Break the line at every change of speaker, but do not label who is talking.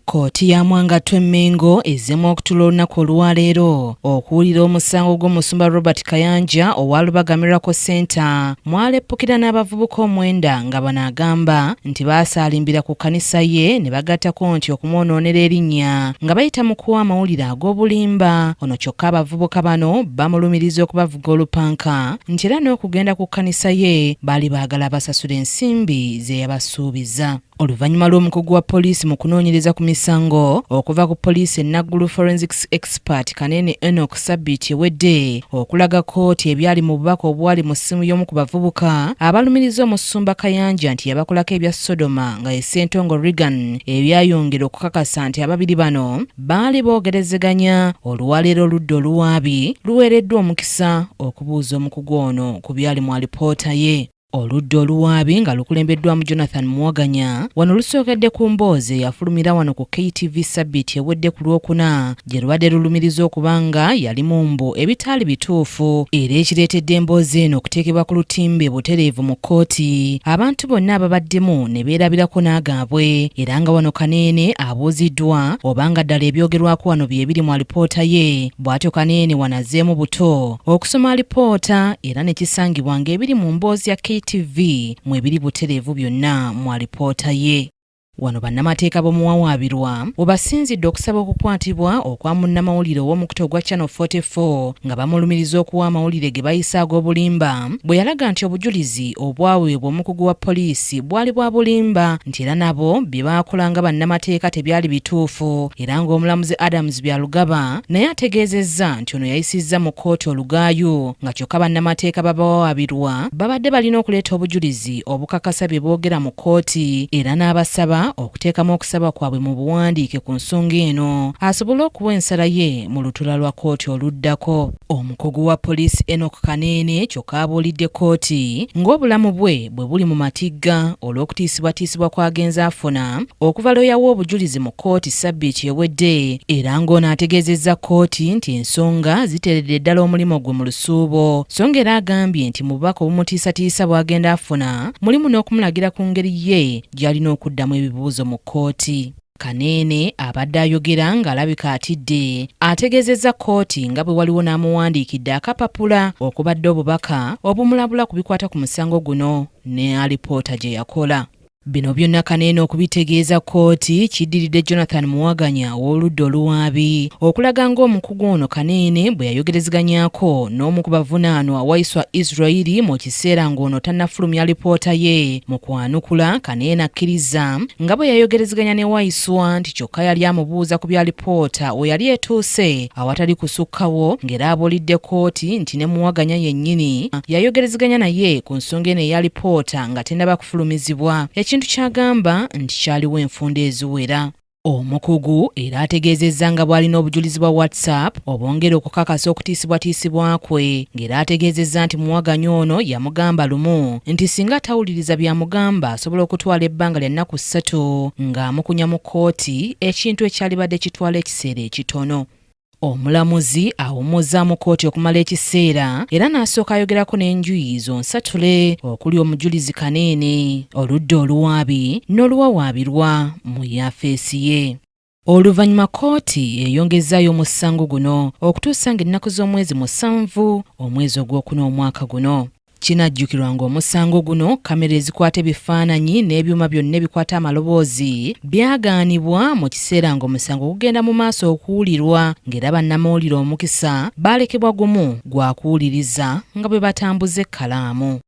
Kkooti ya Mwangattu Mengo ezzemu okutuula olunaku olwaleero okuwulira omusango gw'omusumba Robert Kayanja owa Lubaga Miracle Center mwaleppukira n'abavubuka 9 nga bano agamba nti baasaalimbira ku kkanisa ye ne bagattako nti okumwonoonera erinnya nga bayita mu kuwa amawulire ag'obulimba. Ono kyokka abavubuka bano bamulumiriza okubavuga olupanka nti era n'okugenda ku kkanisa ye baali baagala basasula ensimbi ze yabasuubiza. Oluvannyuma lw'omukugu wa poliisi mu kunoonyereza ku misango okuva ku poliisi enaggulu forensics expert Kanene Enoch Sabbiiti ewedde okulaga kkooti ebyali mu bubaka obwali mu ssimu y'omu ku bavubuka abalumiriza omusumba Kayanja nti yabakolako ebya Sodoma nga ye Ssentongo Reagan ebyayongera okukakasa nti ababiri bano baali boogerezeganya. Olwaleero oludda oluwaabi luweereddwa omukisa okubuuza omukugu ono ku byali mu alipoota ye. Oludda oluwaabi nga lukulembeddwamu Jonathan Muwaganya wano lusookedde ku mboozi yafulumira wano ku KTV Sabbiiti ewedde ku Lwokuna gye lubadde lulumiriza okubanga yali mu mbu ebitaali bituufu era ekireetedde emboozi eno okuteekebwa ku lutimbe butereevu mu kkooti. Abantu bonna ababaddemu ne beerabirako n'agaabwe era nga wano Kanene abuuziddwa obanga ddala ebyogerwako wano bye biri mu alipoota ye. Bw'atyo Kanene wanazeemu buto okusoma alipoota era ne kisangibwa ng'ebiri mu mboozi ya KTV mwebiri butereevu byonna mu alipoota ye. Wano bannamateeka b'omuwawaabirwa webasinzidde okusaba okukwatibwa okwa munnamawulire ow'omukuto gwa Channel 44 nga bamulumiriza okuwa amawulire ge bayisa ag'obulimba bwe yalaga nti obujulizi obwaweebwa omukugu wa poliisi bwali bwa bulimba nti era nabo bye baakola nga bannamateeka tebyali bituufu era ng'omulamuzi Adams Byalugaba naye ategeezezza nti ono yayisizza mu kkooti olugaayo nga kyokka bannamateeka b'abawawaabirwa babadde balina okuleeta obujulizi obukakasa bye boogera mu kkooti era n'abasaba okuteekamu okusaba kwabwe mu buwandiike ku nsonga eno asobole okuwa ensala ye mu lutuula lwa kkooti oluddako. Omukugu wa poliisi Enoch Kanene kyokka abuulidde kkooti ng'obulamu bwe buli mu matigga olw'okutiisibwatiisibwa kw'agenze afuna okuva lwe yawa obujulizi mu kkooti Sabbiiti ewedde era ng'ono ategeezezza kkooti nti ensonga ziteeredde ddala omulimu gwe mu lusuubo so ng'era agambye nti mu bubaka obumutiisatiisa bw'agenda afuna mulimu n'okumulagira ku ngeri ye gy'alina okuddamu ebibuuzo mu kkooti. Kanene abadde ayogera ng'alabika atidde ategeezezza kkooti nga bwe waliwo n'amuwandiikidde akapapula okubadde obubaka obumulabula ku bikwata ku musango guno ne alipoota gye yakola. Bino byonna Kanene okubitegeeza kkooti kiddiridde Jonathan Muwaganya w'oludda oluwaabi okulaga ng'omukugu ono Kanene bwe yayogerezeganyako n'omu ku bavunaanwa Waiswa Israeli mu kiseera ng'ono tannafulumya alipoota ye. Mu kwanukula Kanene akkiriza nga bwe yayogerezeganya ne Waiswa nti kyokka yali amubuuza ku bya alipoota we yali etuuse awatali kusukkawo ng'era abuulidde kkooti nti ne Muwaganya yennyini yayogerezeganya naye ku nsonga eno eya alipoota nga tennaba kufulumizibwa. Ekintu ky'agamba nti kyaliwo enfunda eziwera. Omukugu era ategeezezza nga bw'alina obujulizi bwa WhatsApp obwongera okukakasa okutiisibwatiisibwa kwe ng'era ategeezezza nti Muwaganya ono yamugamba lumu nti singa tawuliriza byamugamba asobola okutwala ebbanga lya nnaku 3 ng'amukunya mu kkooti ekintu ekyalibadde kitwala ekiseera ekitono. Omulamuzi awummuzza mu kkooti okumala ekiseera era n'asooka ayogerako n'enjuyi zonsatule okuli omujulizi Kanene, oludda oluwaabi n'oluwawaabirwa mu yafeesi ye. Oluvannyuma kkooti eyongezzaayo omusango guno okutuusa ng'ennaku z'omwezi 7 omwezi ogwokuna omwaka guno. Kinajjukirwa ng'omusango guno kamera ezikwata ebifaananyi n'ebyuma byonna ebikwata amaloboozi byagaanibwa mu kiseera ng'omusango gugenda mu maaso okuwulirwa ng'era bannamawulire omukisa baalekebwa gumu gwa kuwuliriza nga bwe batambuza ekkalaamu.